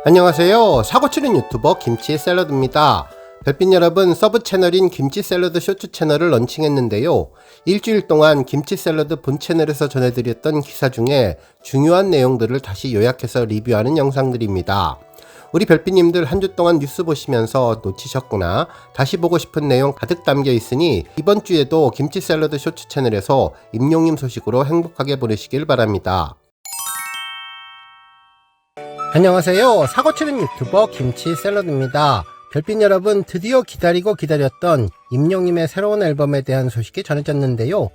안녕하세요. 사고치는 유튜버 김치 샐러드입니다. 별빛 여러분, 서브 채널인 김치 샐러드 쇼츠 채널을 런칭했는데요. 일주일 동안 김치 샐러드 본 채널에서 전해드렸던 기사 중에 중요한 내용들을 다시 요약해서 리뷰하는 영상들입니다. 우리 별빛님들 한 주 동안 뉴스 보시면서 놓치셨구나, 다시 보고 싶은 내용 가득 담겨 있으니 이번 주에도 김치 샐러드 쇼츠 채널에서 임용님 소식으로 행복하게 보내시길 바랍니다. 안녕하세요. 사고치는 유튜버 김치 샐러드입니다. 별빛 여러분, 드디어 기다리고 기다렸던 임용님의 새로운 앨범에 대한 소식이 전해졌는데요.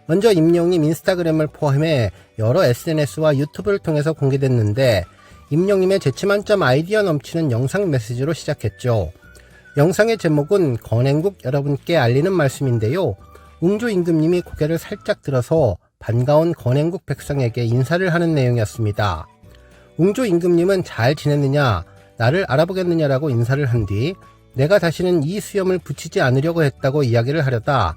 먼저 임용님 인스타그램을 포함해 여러 SNS와 유튜브를 통해서 공개됐는데, 임용님의 재치만점 아이디어 넘치는 영상 메시지로 시작했죠. 영상의 제목은 건행국 여러분께 알리는 말씀인데요. 웅조 임금님이 고개를 살짝 들어서 반가운 건행국 백성에게 인사를 하는 내용이었습니다. 웅조 임금님은 잘 지냈느냐, 나를 알아보겠느냐라고 인사를 한 뒤 내가 다시는 이 수염을 붙이지 않으려고 했다고 이야기를 하려다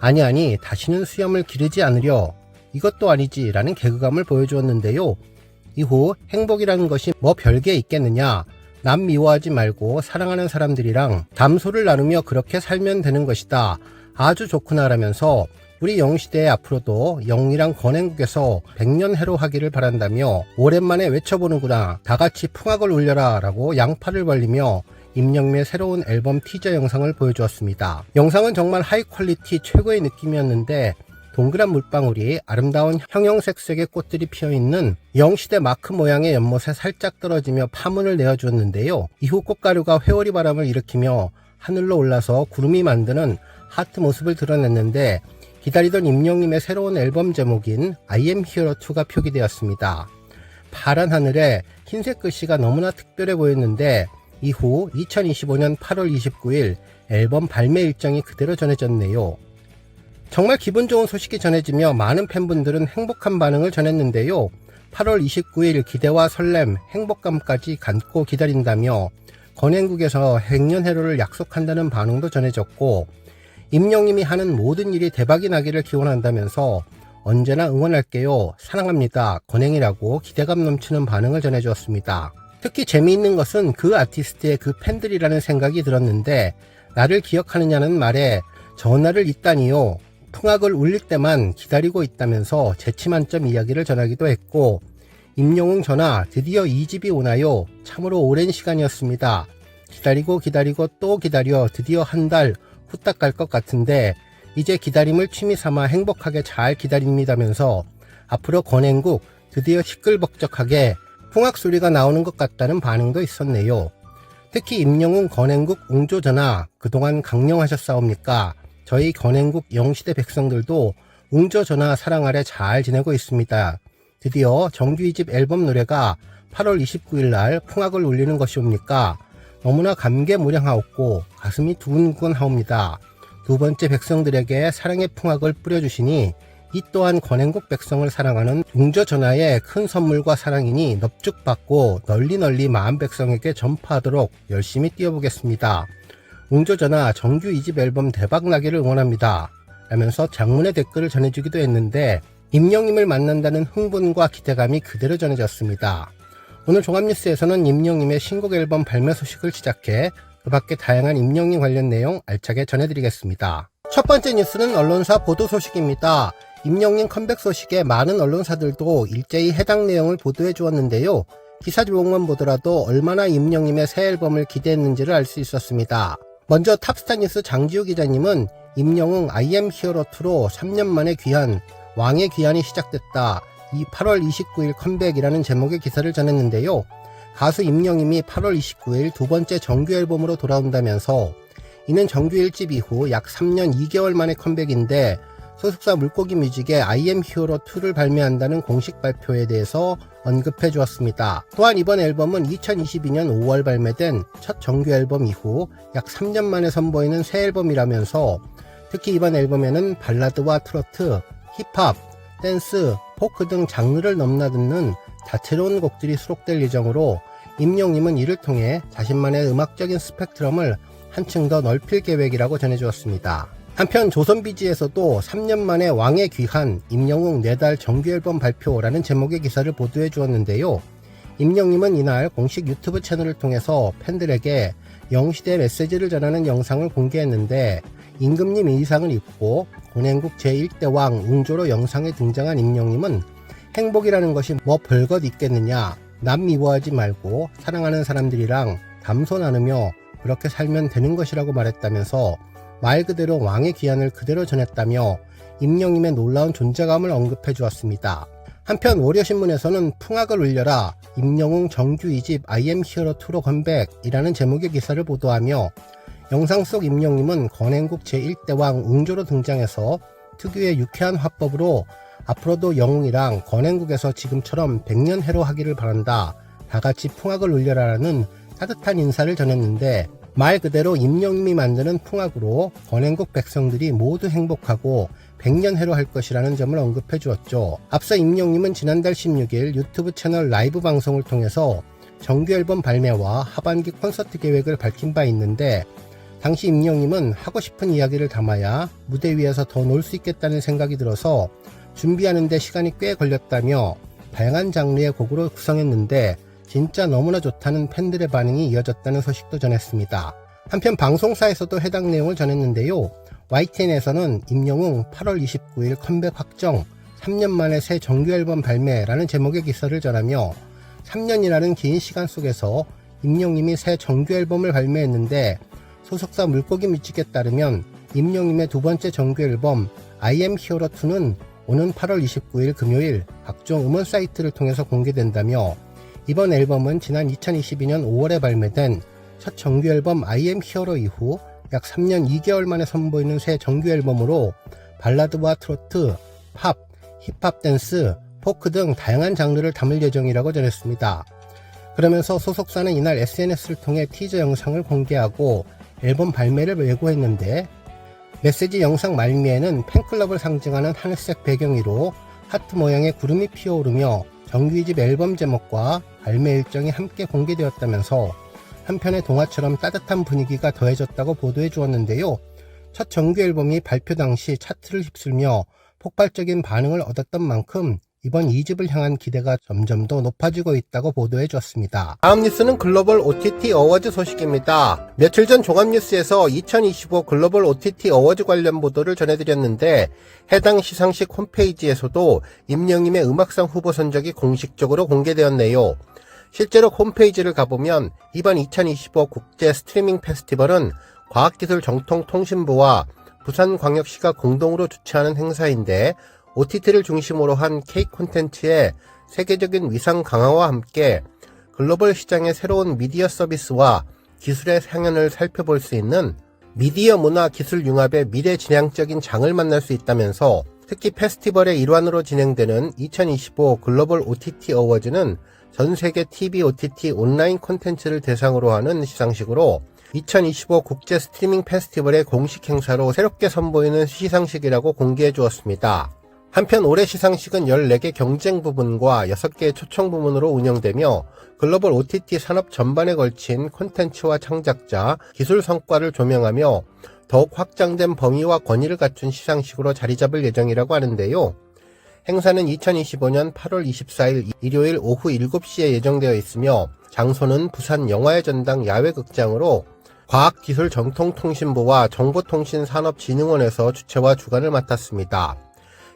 아니 다시는 수염을 기르지 않으려, 이것도 아니지 라는 개그감을 보여주었는데요. 이후 행복이라는 것이 뭐 별게 있겠느냐, 남 미워하지 말고 사랑하는 사람들이랑 담소를 나누며 그렇게 살면 되는 것이다, 아주 좋구나 라면서 우리 영시대의 앞으로도 영이랑 건행국에서 백년해로 하기를 바란다며 오랜만에 외쳐보는구나, 다같이 풍악을 울려라 라고 양팔을 벌리며 임영미의 새로운 앨범 티저 영상을 보여주었습니다. 영상은 정말 하이 퀄리티 최고의 느낌이었는데, 동그란 물방울이 아름다운 형형색색의 꽃들이 피어있는 영시대 마크 모양의 연못에 살짝 떨어지며 파문을 내어주었는데요. 이후 꽃가루가 회오리 바람을 일으키며 하늘로 올라서 구름이 만드는 하트 모습을 드러냈는데, 기다리던 임영님의 새로운 앨범 제목인 I am hero 2가 표기되었습니다. 파란 하늘에 흰색 글씨가 너무나 특별해 보였는데, 이후 2025년 8월 29일 앨범 발매 일정이 그대로 전해졌네요. 정말 기분 좋은 소식이 전해지며 많은 팬분들은 행복한 반응을 전했는데요. 8월 29일 기대와 설렘, 행복감까지 갖고 기다린다며 건행국에서 백년해로를 약속한다는 반응도 전해졌고, 임영님이 하는 모든 일이 대박이 나기를 기원한다면서 언제나 응원할게요, 사랑합니다, 건행이라고 기대감 넘치는 반응을 전해주었습니다. 특히 재미있는 것은 그 아티스트의 그 팬들이라는 생각이 들었는데, 나를 기억하느냐는 말에 전화를 있다니요, 풍악을 울릴 때만 기다리고 있다면서 재치만점 이야기를 전하기도 했고, 임영웅 전하 드디어 2집이 오나요, 참으로 오랜 시간이었습니다. 기다리고 또 기다려 드디어 한 달 후딱 갈 것 같은데 이제 기다림을 취미삼아 행복하게 잘 기다립니다면서 앞으로 건행국 드디어 시끌벅적하게 풍악 소리가 나오는 것 같다는 반응도 있었네요. 특히 임영웅 건행국 웅조 전하 그동안 강령하셨사옵니까? 저희 건행국 영시대 백성들도 웅조 전하 사랑 아래 잘 지내고 있습니다. 드디어 정규 2집 앨범 노래가 8월 29일 날 풍악을 울리는 것이옵니까? 너무나 감개무량하옵고 가슴이 두근두근하옵니다. 두 번째 백성들에게 사랑의 풍악을 뿌려주시니 이 또한 건행국 백성을 사랑하는 웅조 전하의 큰 선물과 사랑이니 넙죽받고 널리 마음 백성에게 전파하도록 열심히 뛰어보겠습니다. 웅조 전하 정규 2집 앨범 대박나기를 응원합니다 라면서 장문의 댓글을 전해주기도 했는데, 임영님을 만난다는 흥분과 기대감이 그대로 전해졌습니다. 오늘 종합뉴스에서는 임영님의 신곡 앨범 발매 소식을 시작해 그 밖에 다양한 임영님 관련 내용 알차게 전해드리겠습니다. 첫 번째 뉴스는 언론사 보도 소식입니다. 임영님 컴백 소식에 많은 언론사들도 일제히 해당 내용을 보도해 주었는데요. 기사 제목만 보더라도 얼마나 임영님의 새 앨범을 기대했는지를 알 수 있었습니다. 먼저 탑스타뉴스 장지우 기자님은 임영웅 I am hero 2로 3년 만에 귀환, 왕의 귀환이 시작됐다, 이 8월 29일 컴백이라는 제목의 기사를 전했는데요. 가수 임영님이 8월 29일 두 번째 정규 앨범으로 돌아온다면서 이는 정규 1집 이후 약 3년 2개월 만의 컴백인데, 소속사 물고기 뮤직의 I am hero 2를 발매한다는 공식 발표에 대해서 언급해 주었습니다. 또한 이번 앨범은 2022년 5월 발매된 첫 정규 앨범 이후 약 3년 만에 선보이는 새 앨범이라면서 특히 이번 앨범에는 발라드와 트로트, 힙합, 댄스, 포크 등 장르를 넘나드는 다채로운 곡들이 수록될 예정으로, 임영님은 이를 통해 자신만의 음악적인 스펙트럼을 한층 더 넓힐 계획이라고 전해주었습니다. 한편 조선비지에서도 3년 만에 왕의 귀한 임영웅 4달 정규 앨범 발표라는 제목의 기사를 보도해 주었는데요. 임영님은 이날 공식 유튜브 채널을 통해서 팬들에게 영시대 메시지를 전하는 영상을 공개했는데, 임금님 의상을 입고 권행국 제1대 왕 웅조로 영상에 등장한 임영님은 행복이라는 것이 뭐 별것 있겠느냐, 남 미워하지 말고 사랑하는 사람들이랑 담소 나누며 그렇게 살면 되는 것이라고 말했다면서 말 그대로 왕의 귀환을 그대로 전했다며 임영님의 놀라운 존재감을 언급해 주었습니다. 한편 월요신문에서는 풍악을 울려라, 임영웅 정규 2집 I am hero 2로 컴백이라는 제목의 기사를 보도하며, 영상 속 임영님은 권행국 제1대 왕 웅조로 등장해서 특유의 유쾌한 화법으로 앞으로도 영웅이랑 권행국에서 지금처럼 100년 해로 하기를 바란다, 다같이 풍악을 울려라라는 따뜻한 인사를 전했는데, 말 그대로 임영님이 만드는 풍악으로 권행국 백성들이 모두 행복하고 100년 해로 할 것이라는 점을 언급해 주었죠. 앞서 임영님은 지난달 16일 유튜브 채널 라이브 방송을 통해서 정규 앨범 발매와 하반기 콘서트 계획을 밝힌 바 있는데, 당시 임영님은 하고 싶은 이야기를 담아야 무대 위에서 더 놀 수 있겠다는 생각이 들어서 준비하는 데 시간이 꽤 걸렸다며 다양한 장르의 곡으로 구성했는데 진짜 너무나 좋다는 팬들의 반응이 이어졌다는 소식도 전했습니다. 한편 방송사에서도 해당 내용을 전했는데요. YTN에서는 임영웅 8월 29일 컴백 확정, 3년 만에 새 정규 앨범 발매라는 제목의 기사를 전하며, 3년이라는 긴 시간 속에서 임영님이 새 정규 앨범을 발매했는데, 소속사 물고기 뮤직에 따르면 임영님의 두 번째 정규 앨범 I am hero 2는 오는 8월 29일 금요일 각종 음원 사이트를 통해서 공개된다며, 이번 앨범은 지난 2022년 5월에 발매된 첫 정규 앨범 I am hero 이후 약 3년 2개월 만에 선보이는 새 정규 앨범으로 발라드와 트로트, 팝, 힙합 댄스, 포크 등 다양한 장르를 담을 예정이라고 전했습니다. 그러면서 소속사는 이날 SNS를 통해 티저 영상을 공개하고 앨범 발매를 예고했는데, 메시지 영상 말미에는 팬클럽을 상징하는 하늘색 배경 위로 하트 모양의 구름이 피어오르며 정규 2집 앨범 제목과 발매 일정이 함께 공개되었다면서 한편의 동화처럼 따뜻한 분위기가 더해졌다고 보도해 주었는데요. 첫 정규 앨범이 발표 당시 차트를 휩쓸며 폭발적인 반응을 얻었던 만큼 이번 2집을 향한 기대가 점점 더 높아지고 있다고 보도해 주었습니다. 다음 뉴스는 글로벌 OTT 어워즈 소식입니다. 며칠 전 종합뉴스에서 2025 글로벌 OTT 어워즈 관련 보도를 전해드렸는데, 해당 시상식 홈페이지에서도 임영님의 음악상 후보 선적이 공식적으로 공개되었네요. 실제로 홈페이지를 가보면 이번 2025 국제 스트리밍 페스티벌은 과학기술정통통신부와 부산광역시가 공동으로 주최하는 행사인데, OTT를 중심으로 한 K 콘텐츠의 세계적인 위상 강화와 함께 글로벌 시장의 새로운 미디어 서비스와 기술의 향연을 살펴볼 수 있는 미디어 문화 기술 융합의 미래지향적인 장을 만날 수 있다면서, 특히 페스티벌의 일환으로 진행되는 2025 글로벌 OTT 어워즈는 전세계 TV OTT 온라인 콘텐츠를 대상으로 하는 시상식으로 2025 국제 스트리밍 페스티벌의 공식 행사로 새롭게 선보이는 시상식이라고 공개해 주었습니다. 한편 올해 시상식은 14개 경쟁 부문과 6개의 초청 부문으로 운영되며, 글로벌 OTT 산업 전반에 걸친 콘텐츠와 창작자, 기술 성과를 조명하며 더욱 확장된 범위와 권위를 갖춘 시상식으로 자리잡을 예정이라고 하는데요. 행사는 2025년 8월 24일 일요일 오후 7시에 예정되어 있으며, 장소는 부산 영화의 전당 야외극장으로 과학기술정통통신부와 정보통신산업진흥원에서 주최와 주관을 맡았습니다.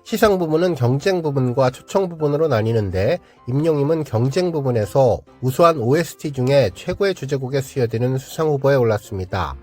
시상 부문은 경쟁 부분과 초청 부분으로 나뉘는데, 임영님은 경쟁 부분에서 우수한 OST 중에 최고의 주제곡에 수여되는 수상 후보에 올랐습니다.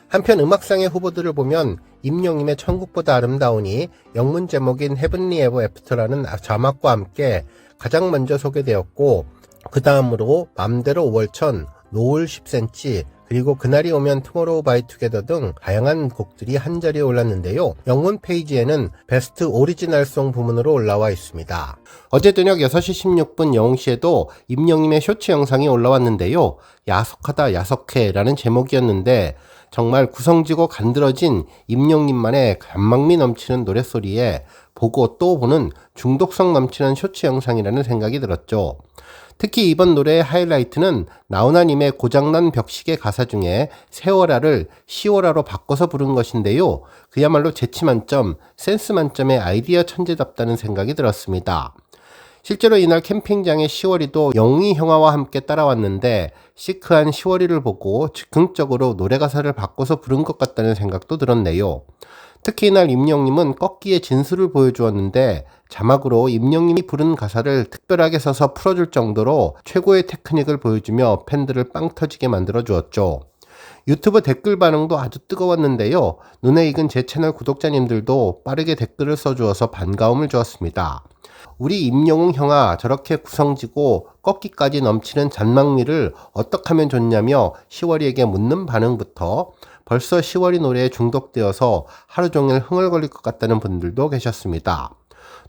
한편 음악상의 후보들을 보면 임영님의 천국보다 아름다우니 영문 제목인 Heavenly Ever After라는 자막과 함께 가장 먼저 소개되었고, 그 다음으로 맘대로 5월천, 노을 10cm, 그리고 그날이 오면 투모로우 바이 투게더 등 다양한 곡들이 한자리에 올랐는데요. 영문 페이지에는 베스트 오리지널송 부문으로 올라와 있습니다. 어제 저녁 6시 16분 영웅시에도 임영님의 쇼츠 영상이 올라왔는데요. 야속하다 야속해 라는 제목이었는데, 정말 구성지고 간드러진 임영님만의 감망미 넘치는 노랫소리에 보고 또 보는 중독성 넘치는 쇼츠 영상이라는 생각이 들었죠. 특히 이번 노래의 하이라이트는 나훈아님의 고장난 벽시계 가사 중에 세월아를 시월아로 바꿔서 부른 것인데요. 그야말로 재치 만점, 센스 만점의 아이디어 천재답다는 생각이 들었습니다. 실제로 이날 캠핑장에 시월이도 영웅이 형아와 함께 따라왔는데 시크한 시월이를 보고 즉흥적으로 노래 가사를 바꿔서 부른 것 같다는 생각도 들었네요. 특히 이날 임영님은 꺾기의 진수를 보여주었는데 자막으로 임영님이 부른 가사를 특별하게 써서 풀어줄 정도로 최고의 테크닉을 보여주며 팬들을 빵 터지게 만들어 주었죠. 유튜브 댓글 반응도 아주 뜨거웠는데요. 눈에 익은 제 채널 구독자님들도 빠르게 댓글을 써주어서 반가움을 주었습니다. 우리 임영웅 형아 저렇게 구성지고 꺾기까지 넘치는 잔망미를 어떻게 하면 좋냐며 시월이에게 묻는 반응부터 벌써 시월이 노래에 중독되어서 하루 종일 흥얼거릴 것 같다는 분들도 계셨습니다.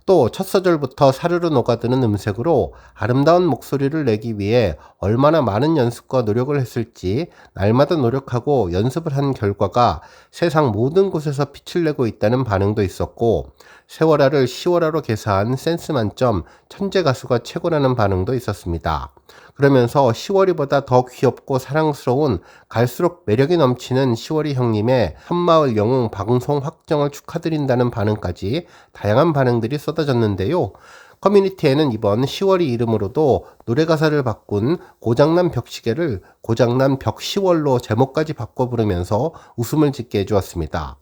또 첫 소절부터 사르르 녹아드는 음색으로 아름다운 목소리를 내기 위해 얼마나 많은 연습과 노력을 했을지 날마다 노력하고 연습을 한 결과가 세상 모든 곳에서 빛을 내고 있다는 반응도 있었고 세월아를 시월아로 개사한 센스 만점 천재 가수가 최고라는 반응도 있었습니다. 그러면서 시월이보다 더 귀엽고 사랑스러운 갈수록 매력이 넘치는 시월이 형님의 섬마을 영웅 방송 확정을 축하드린다는 반응까지 다양한 반응들이 쏟아졌는데요. 커뮤니티에는 이번 시월이 이름으로도 노래 가사를 바꾼 고장난 벽시계를 고장난 벽시월로 제목까지 바꿔 부르면서 웃음을 짓게 해주었습니다.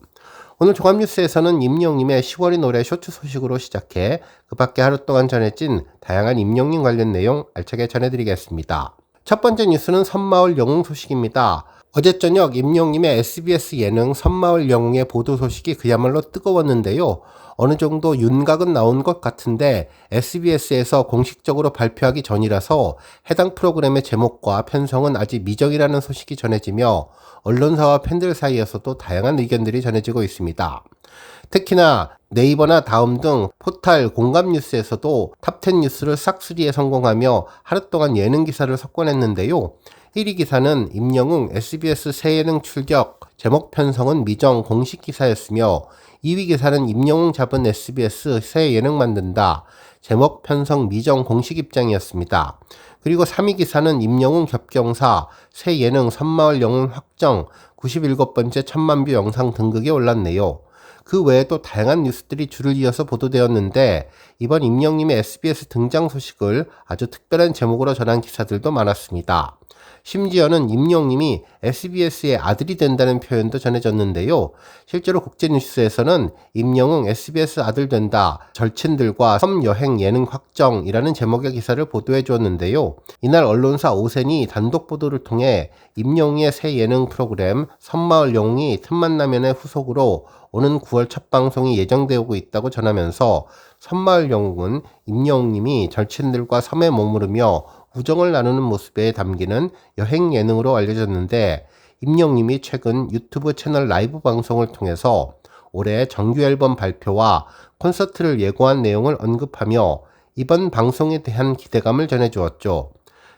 오늘 종합뉴스에서는 임영님의 시월이 노래 쇼츠 소식으로 시작해 그 밖에 하루 동안 전해진 다양한 임영님 관련 내용 알차게 전해드리겠습니다. 첫 번째 뉴스는 섬마을 영웅 소식입니다. 어제 저녁 임영님의 SBS 예능 섬마을 영웅의 보도 소식이 그야말로 뜨거웠는데요. 어느 정도 윤곽은 나온 것 같은데 SBS에서 공식적으로 발표하기 전이라서 해당 프로그램의 제목과 편성은 아직 미정이라는 소식이 전해지며 언론사와 팬들 사이에서도 다양한 의견들이 전해지고 있습니다. 특히나 네이버나 다음 등 포탈 공감뉴스에서도 탑10 뉴스를 싹쓸이에 성공하며 하루 동안 예능 기사를 석권했는데요. 1위 기사는 임영웅 SBS 새 예능 출격, 제목 편성은 미정 공식 기사였으며 2위 기사는 임영웅 잡은 SBS 새 예능 만든다, 제목 편성 미정 공식 입장이었습니다. 그리고 3위 기사는 임영웅 겹경사, 새 예능 섬마을 영웅 확정, 97번째 1000만뷰 영상 등극에 올랐네요. 그 외에도 다양한 뉴스들이 줄을 이어서 보도되었는데 이번 임영님의 SBS 등장 소식을 아주 특별한 제목으로 전한 기사들도 많았습니다. 심지어는 임영님이 SBS의 아들이 된다는 표현도 전해졌는데요. 실제로 국제뉴스에서는 임영웅 SBS 아들 된다, 절친들과 섬여행 예능 확정이라는 제목의 기사를 보도해 주었는데요. 이날 언론사 오센이 단독 보도를 통해 임영웅의 새 예능 프로그램 섬마을 영웅이 틈만 나면의 후속으로 오는 9월 첫 방송이 예정되고 있다고 전하면서 섬마을 영웅은 임영웅님이 절친들과 섬에 머무르며 우정을 나누는 모습에 담기는 여행 예능으로 알려졌는데 임영님이 최근 유튜브 채널 라이브 방송을 통해서 올해 정규 앨범 발표와 콘서트를 예고한 내용을 언급하며 이번 방송에 대한 기대감을 전해주었죠.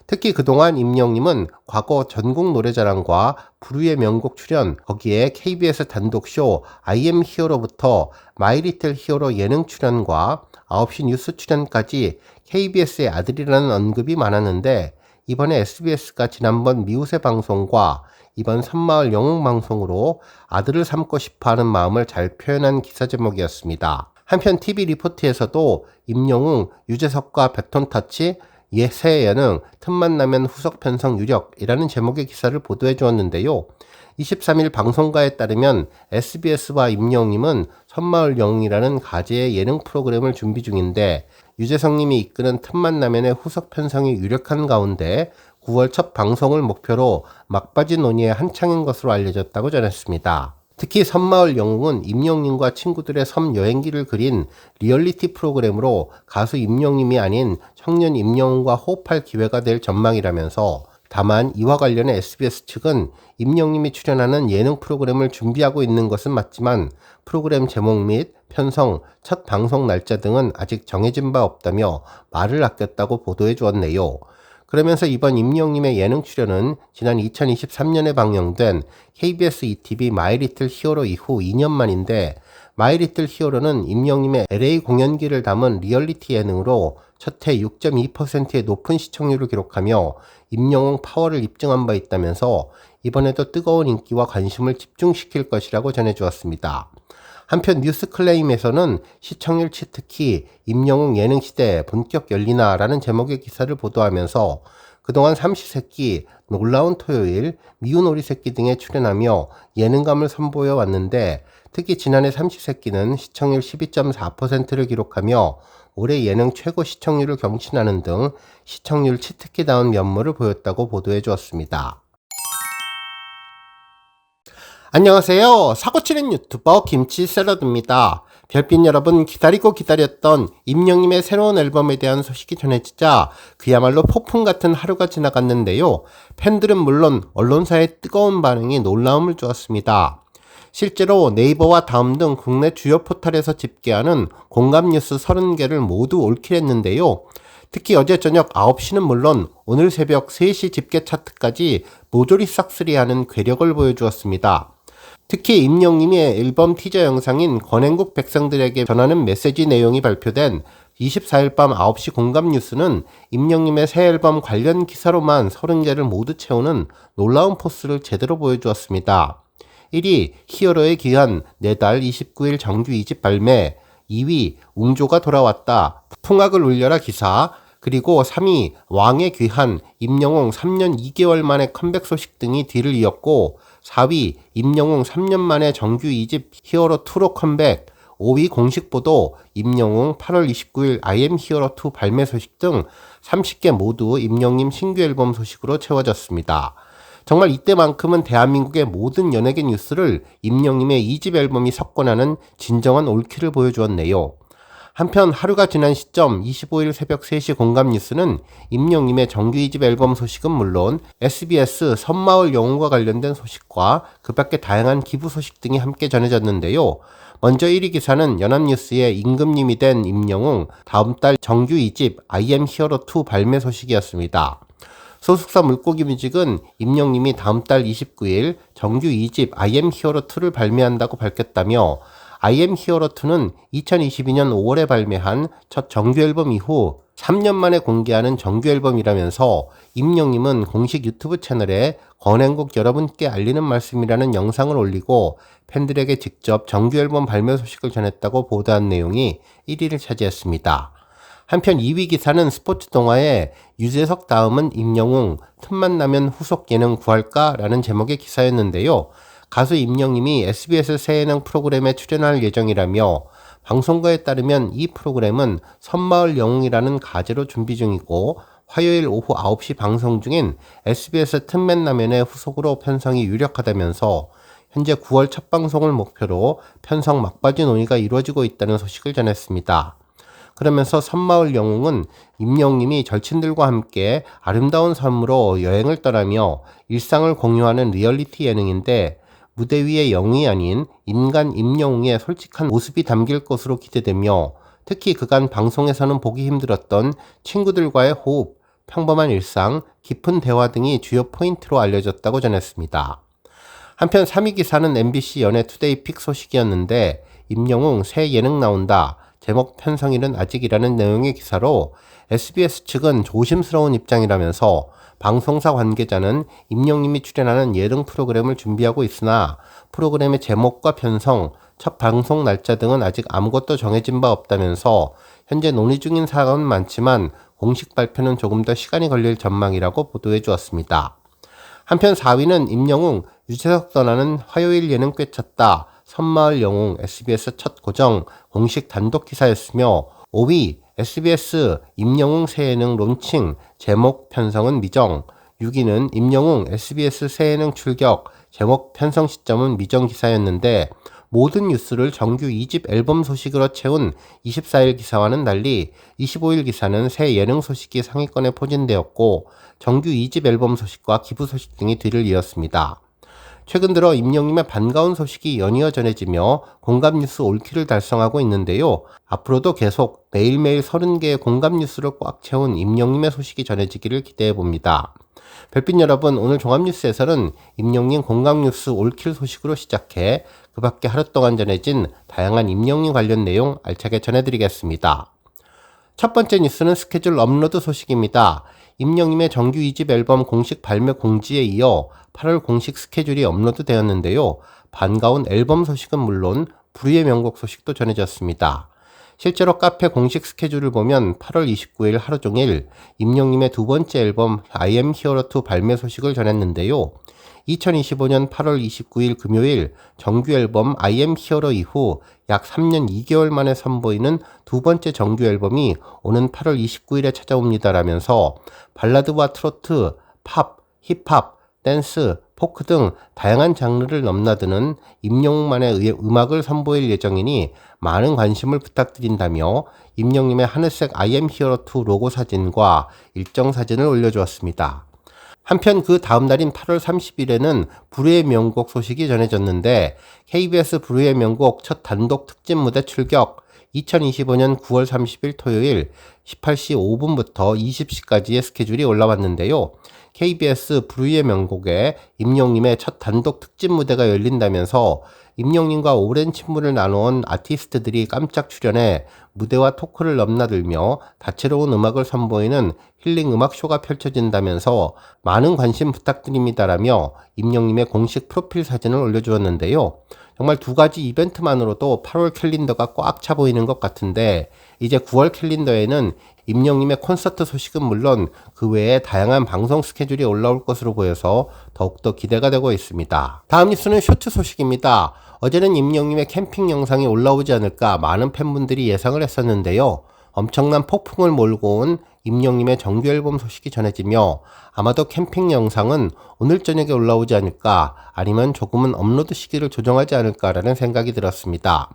특히 그동안 임영님은 과거 전국 노래자랑과 부르의 명곡 출연, 거기에 KBS 단독쇼 I am 히어로부터 마이 리틀 히어로 예능 출연과 9시 뉴스 출연까지 KBS의 아들이라는 언급이 많았는데 이번에 SBS가 지난번 미우새 방송과 이번 섬마을 영웅 방송으로 아들을 삼고 싶어하는 마음을 잘 표현한 기사 제목이었습니다. 한편 TV 리포트에서도 임영웅, 유재석과 배톤타치, 새 예능, 틈만 나면 후속 편성 유력이라는 제목의 기사를 보도해 주었는데요. 23일 방송가에 따르면 SBS와 임영웅님은 섬마을 영웅이라는 가제의 예능 프로그램을 준비 중인데 유재석님이 이끄는 틈만 나면의 후속 편성이 유력한 가운데 9월 첫 방송을 목표로 막바지 논의에 한창인 것으로 알려졌다고 전했습니다. 특히 섬마을 영웅은 임영웅님과 친구들의 섬 여행기를 그린 리얼리티 프로그램으로 가수 임영웅님이 아닌 청년 임영웅과 호흡할 기회가 될 전망이라면서 다만 이와 관련해 SBS 측은 임영웅님이 출연하는 예능 프로그램을 준비하고 있는 것은 맞지만 프로그램 제목 및 편성, 첫 방송 날짜 등은 아직 정해진 바 없다며 말을 아꼈다고 보도해 주었네요. 그러면서 이번 임영웅님의 예능 출연은 지난 2023년에 방영된 KBS ETV 마이 리틀 히어로 이후 2년 만인데 마이 리틀 히어로는 임영웅님의 LA 공연기를 담은 리얼리티 예능으로 첫 해 6.2%의 높은 시청률을 기록하며 임영웅 파워를 입증한 바 있다면서 이번에도 뜨거운 인기와 관심을 집중시킬 것이라고 전해주었습니다. 한편 뉴스클레임에서는 시청률 치트키 임영웅 예능시대 본격 열리나 라는 제목의 기사를 보도하면서 그동안 삼시세끼, 놀라운 토요일, 미운 오리새끼 등에 출연하며 예능감을 선보여 왔는데 특히 지난해 삼시세끼는 시청률 12.4%를 기록하며 올해 예능 최고 시청률을 경신하는 등 시청률 치트키다운 면모를 보였다고 보도해 주었습니다. 안녕하세요. 사고치는 유튜버 김치샐러드입니다. 별빛 여러분, 기다리고 기다렸던 임영님의 새로운 앨범에 대한 소식이 전해지자 그야말로 폭풍 같은 하루가 지나갔는데요. 팬들은 물론 언론사의 뜨거운 반응이 놀라움을 주었습니다. 실제로 네이버와 다음 등 국내 주요 포털에서 집계하는 공감 뉴스 30개를 모두 올킬했는데요. 특히 어제 저녁 9시는 물론 오늘 새벽 3시 집계 차트까지 모조리 싹쓸이하는 괴력을 보여주었습니다. 특히 임영님의 앨범 티저 영상인 권행국 백성들에게 전하는 메시지 내용이 발표된 24일 밤 9시 공감 뉴스는 임영님의 새 앨범 관련 기사로만 30개를 모두 채우는 놀라운 포스를 제대로 보여주었습니다. 1위 히어로의 귀한 내달 29일 정규 2집 발매, 2위 웅조가 돌아왔다 풍악을 울려라 기사, 그리고 3위 왕의 귀한 임영웅 3년 2개월 만에 컴백 소식 등이 뒤를 이었고 4위 임영웅 3년 만에 정규 2집 히어로2로 컴백, 5위 공식 보도 임영웅 8월 29일 I am 히어로2 발매 소식 등 30개 모두 임영님 신규 앨범 소식으로 채워졌습니다. 정말 이때만큼은 대한민국의 모든 연예계 뉴스를 임영님의 2집 앨범이 석권하는 진정한 올킬을 보여주었네요. 한편 하루가 지난 시점 25일 새벽 3시 공감 뉴스는 임영님의 정규 2집 앨범 소식은 물론 SBS 섬마을 영웅과 관련된 소식과 그 밖에 다양한 기부 소식 등이 함께 전해졌는데요. 먼저 1위 기사는 연합뉴스의 임금님이 된 임영웅 다음 달 정규 2집 I am 히어로2 발매 소식이었습니다. 소속사 물고기 뮤직은 임영님이 다음 달 29일 정규 2집 I am 히어로2를 발매한다고 밝혔다며 I am 히어로2는 2022년 5월에 발매한 첫 정규 앨범 이후 3년 만에 공개하는 정규 앨범이라면서 임영님은 공식 유튜브 채널에 권행국 여러분께 알리는 말씀이라는 영상을 올리고 팬들에게 직접 정규 앨범 발매 소식을 전했다고 보도한 내용이 1위를 차지했습니다. 한편 2위 기사는 스포츠 동화에 유재석 다음은 임영웅, 틈만 나면 후속 예능 구할까? 라는 제목의 기사였는데요. 가수 임영님이 SBS 새 예능 프로그램에 출연할 예정이라며 방송가에 따르면 이 프로그램은 섬마을 영웅이라는 가제로 준비 중이고 화요일 오후 9시 방송 중인 SBS 틈만 나면의 후속으로 편성이 유력하다면서 현재 9월 첫 방송을 목표로 편성 막바지 논의가 이루어지고 있다는 소식을 전했습니다. 그러면서 섬마을 영웅은 임영님이 절친들과 함께 아름다운 섬으로 여행을 떠나며 일상을 공유하는 리얼리티 예능인데 무대 위의 영웅이 아닌 인간 임영웅의 솔직한 모습이 담길 것으로 기대되며 특히 그간 방송에서는 보기 힘들었던 친구들과의 호흡, 평범한 일상, 깊은 대화 등이 주요 포인트로 알려졌다고 전했습니다. 한편 3위 기사는 MBC 연예투데이 픽 소식이었는데 임영웅 새 예능 나온다. 제목 편성일은 아직이라는 내용의 기사로 SBS 측은 조심스러운 입장이라면서 방송사 관계자는 임영님이 출연하는 예능 프로그램을 준비하고 있으나 프로그램의 제목과 편성, 첫 방송 날짜 등은 아직 아무것도 정해진 바 없다면서 현재 논의 중인 사항은 많지만 공식 발표는 조금 더 시간이 걸릴 전망이라고 보도해 주었습니다. 한편 4위는 임영웅, 유재석 떠나는 화요일 예능 꿰찼다. 섬마을 영웅 SBS 첫 고정 공식 단독 기사였으며 5위 SBS 임영웅 새 예능 론칭 제목 편성은 미정, 6위는 임영웅 SBS 새 예능 출격 제목 편성 시점은 미정 기사였는데 모든 뉴스를 정규 2집 앨범 소식으로 채운 24일 기사와는 달리 25일 기사는 새 예능 소식이 상위권에 포진되었고 정규 2집 앨범 소식과 기부 소식 등이 뒤를 이었습니다. 최근 들어 임영님의 반가운 소식이 연이어 전해지며 공감 뉴스 올킬을 달성하고 있는데요. 앞으로도 계속 매일매일 30개의 공감 뉴스를 꽉 채운 임영님의 소식이 전해지기를 기대해봅니다. 별빛 여러분, 오늘 종합뉴스에서는 임영님 공감 뉴스 올킬 소식으로 시작해 그 밖에 하루 동안 전해진 다양한 임영님 관련 내용 알차게 전해드리겠습니다. 첫 번째 뉴스는 스케줄 업로드 소식입니다. 임영님의 정규 2집 앨범 공식 발매 공지에 이어 8월 공식 스케줄이 업로드 되었는데요. 반가운 앨범 소식은 물론 불후의 명곡 소식도 전해졌습니다. 실제로 카페 공식 스케줄을 보면 8월 29일 하루 종일 임영님의 두 번째 앨범 I am hero 2 발매 소식을 전했는데요. 2025년 8월 29일 금요일 정규 앨범 I am hero 이후 약 3년 2개월 만에 선보이는 두 번째 정규 앨범이 오는 8월 29일에 찾아옵니다라면서 발라드와 트로트, 팝, 힙합, 댄스, 포크 등 다양한 장르를 넘나드는 임영웅만의 음악을 선보일 예정이니 많은 관심을 부탁드린다며 임영님의 하늘색 I am hero 2 로고 사진과 일정 사진을 올려주었습니다. 한편 그 다음 날인 8월 30일에는 불후의 명곡 소식이 전해졌는데 KBS 불후의 명곡 첫 단독 특집 무대 출격 2025년 9월 30일 토요일 18시 5분부터 20시까지의 스케줄이 올라왔는데요. KBS 불후의 명곡에 임영님의 첫 단독 특집 무대가 열린다면서 임영님과 오랜 친분을 나누온 아티스트들이 깜짝 출연해 무대와 토크를 넘나들며 다채로운 음악을 선보이는 힐링 음악쇼가 펼쳐진다면서 많은 관심 부탁드립니다라며 임영님의 공식 프로필 사진을 올려주었는데요. 정말 두 가지 이벤트만으로도 8월 캘린더가 꽉 차 보이는 것 같은데 이제 9월 캘린더에는 임영님의 콘서트 소식은 물론 그 외에 다양한 방송 스케줄이 올라올 것으로 보여서 더욱더 기대가 되고 있습니다. 다음 뉴스는 쇼츠 소식입니다. 어제는 임영님의 캠핑 영상이 올라오지 않을까 많은 팬분들이 예상을 했었는데요. 엄청난 폭풍을 몰고 온 임영님의 정규 앨범 소식이 전해지며 아마도 캠핑 영상은 오늘 저녁에 올라오지 않을까 아니면 조금은 업로드 시기를 조정하지 않을까라는 생각이 들었습니다.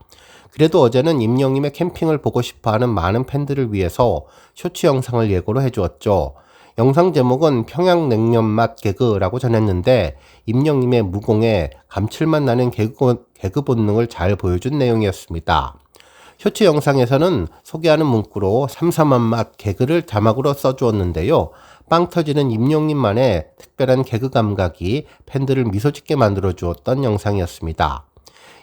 그래도 어제는 임영님의 캠핑을 보고 싶어하는 많은 팬들을 위해서 쇼츠 영상을 예고로 해주었죠. 영상 제목은 평양냉면 맛 개그라고 전했는데 임영님의 무공에 감칠맛 나는 개그 본능을 잘 보여준 내용이었습니다. 쇼츠 영상에서는 소개하는 문구로 삼삼한 맛 개그를 자막으로 써주었는데요. 빵 터지는 임영님만의 특별한 개그 감각이 팬들을 미소짓게 만들어 주었던 영상이었습니다.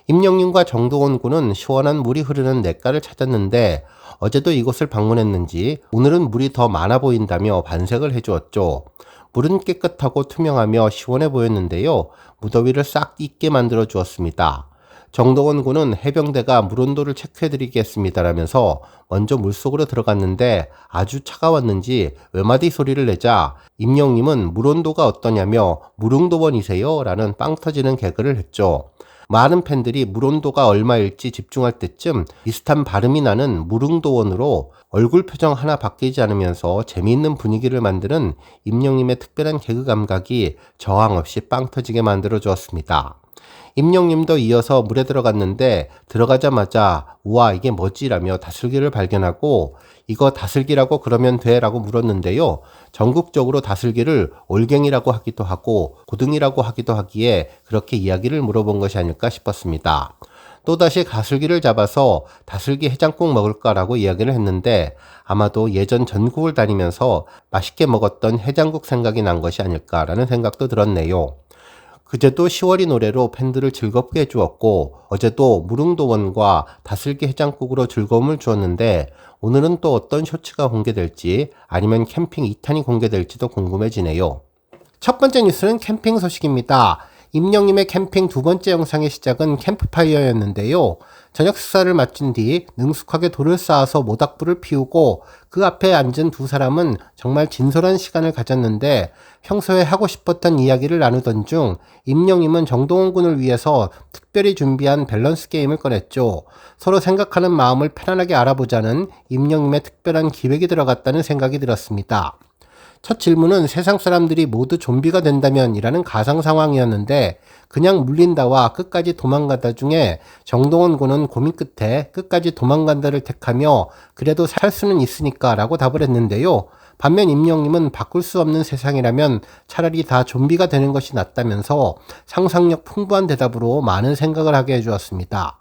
임영님과 정동원 군은 시원한 물이 흐르는 냇가를 찾았는데 어제도 이곳을 방문했는지 오늘은 물이 더 많아 보인다며 반색을 해주었죠. 물은 깨끗하고 투명하며 시원해 보였는데요. 무더위를 싹 잊게 만들어 주었습니다. 정동원 군은 해병대가 물온도를 체크해드리겠습니다라면서 먼저 물속으로 들어갔는데 아주 차가웠는지 외마디 소리를 내자 임영님은 물온도가 어떠냐며 물웅도원이세요? 라는 빵 터지는 개그를 했죠. 많은 팬들이 물온도가 얼마일지 집중할 때쯤 비슷한 발음이 나는 물웅도원으로 얼굴 표정 하나 바뀌지 않으면서 재미있는 분위기를 만드는 임영님의 특별한 개그 감각이 저항 없이 빵 터지게 만들어 주었습니다. 임영님도 이어서 물에 들어갔는데 들어가자마자 우와 이게 뭐지? 라며 다슬기를 발견하고 이거 다슬기라고 그러면 돼? 라고 물었는데요. 전국적으로 다슬기를 올갱이라고 하기도 하고 고등이라고 하기도 하기에 그렇게 이야기를 물어본 것이 아닐까 싶었습니다. 또다시 다슬기를 잡아서 다슬기 해장국 먹을까라고 이야기를 했는데 아마도 예전 전국을 다니면서 맛있게 먹었던 해장국 생각이 난 것이 아닐까라는 생각도 들었네요. 그제도 10월이 노래로 팬들을 즐겁게 해주었고 어제도 무릉도원과 다슬기 해장국으로 즐거움을 주었는데 오늘은 또 어떤 쇼츠가 공개될지 아니면 캠핑 2탄이 공개될지도 궁금해지네요. 첫 번째 뉴스는 캠핑 소식입니다. 임영님의 캠핑 두 번째 영상의 시작은 캠프파이어였는데요. 저녁 식사를 마친 뒤 능숙하게 돌을 쌓아서 모닥불을 피우고 그 앞에 앉은 두 사람은 정말 진솔한 시간을 가졌는데 평소에 하고 싶었던 이야기를 나누던 중 임영님은 정동원 군을 위해서 특별히 준비한 밸런스 게임을 꺼냈죠. 서로 생각하는 마음을 편안하게 알아보자는 임영님의 특별한 기획이 들어갔다는 생각이 들었습니다. 첫 질문은 세상 사람들이 모두 좀비가 된다면 이라는 가상 상황이었는데 그냥 물린다와 끝까지 도망가다 중에 정동원 군은 고민 끝에 끝까지 도망간다를 택하며 그래도 살 수는 있으니까 라고 답을 했는데요. 반면 임영님은 바꿀 수 없는 세상이라면 차라리 다 좀비가 되는 것이 낫다면서 상상력 풍부한 대답으로 많은 생각을 하게 해주었습니다.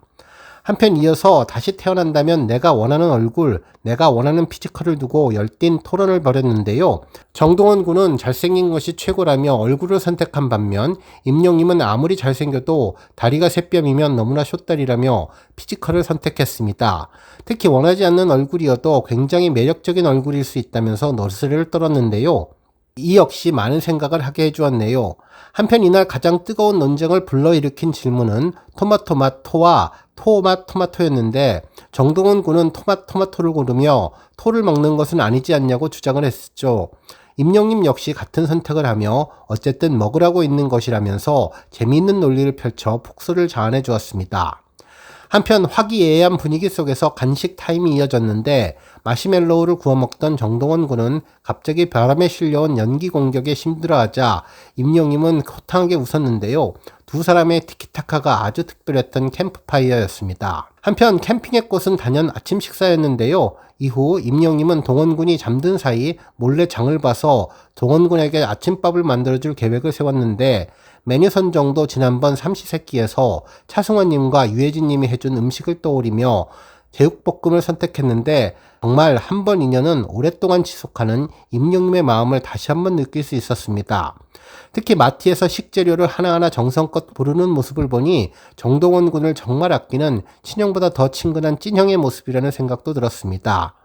한편 이어서 다시 태어난다면 내가 원하는 얼굴, 내가 원하는 피지컬을 두고 열띤 토론을 벌였는데요. 정동원 군은 잘생긴 것이 최고라며 얼굴을 선택한 반면 임영님은 아무리 잘생겨도 다리가 세 뼘이면 너무나 숏다리라며 피지컬을 선택했습니다. 특히 원하지 않는 얼굴이어도 굉장히 매력적인 얼굴일 수 있다면서 너스레를 떨었는데요. 이 역시 많은 생각을 하게 해주었네요. 한편 이날 가장 뜨거운 논쟁을 불러일으킨 질문은 토마토와 토마토였는데 정동원 군은 토마토를 고르며 토를 먹는 것은 아니지 않냐고 주장을 했었죠. 임영님 역시 같은 선택을 하며 어쨌든 먹으라고 있는 것이라면서 재미있는 논리를 펼쳐 폭소를 자아내 주었습니다. 한편 화기애애한 분위기 속에서 간식 타임이 이어졌는데 마시멜로우를 구워 먹던 정동원 군은 갑자기 바람에 실려온 연기 공격에 힘들어하자 임영님은 호탕하게 웃었는데요. 두 사람의 티키타카가 아주 특별했던 캠프파이어였습니다. 한편 캠핑의 꽃은 단연 아침 식사였는데요. 이후 임영님은 동원군이 잠든 사이 몰래 장을 봐서 동원군에게 아침밥을 만들어줄 계획을 세웠는데 메뉴 선정도 지난번 삼시세끼에서 차승원님과 유혜진님이 해준 음식을 떠올리며 제육볶음을 선택했는데 정말 한 번 인연은 오랫동안 지속하는 임영님의 마음을 다시 한번 느낄 수 있었습니다. 특히 마트에서 식재료를 하나하나 정성껏 고르는 모습을 보니 정동원 군을 정말 아끼는 친형보다 더 친근한 찐형의 모습이라는 생각도 들었습니다.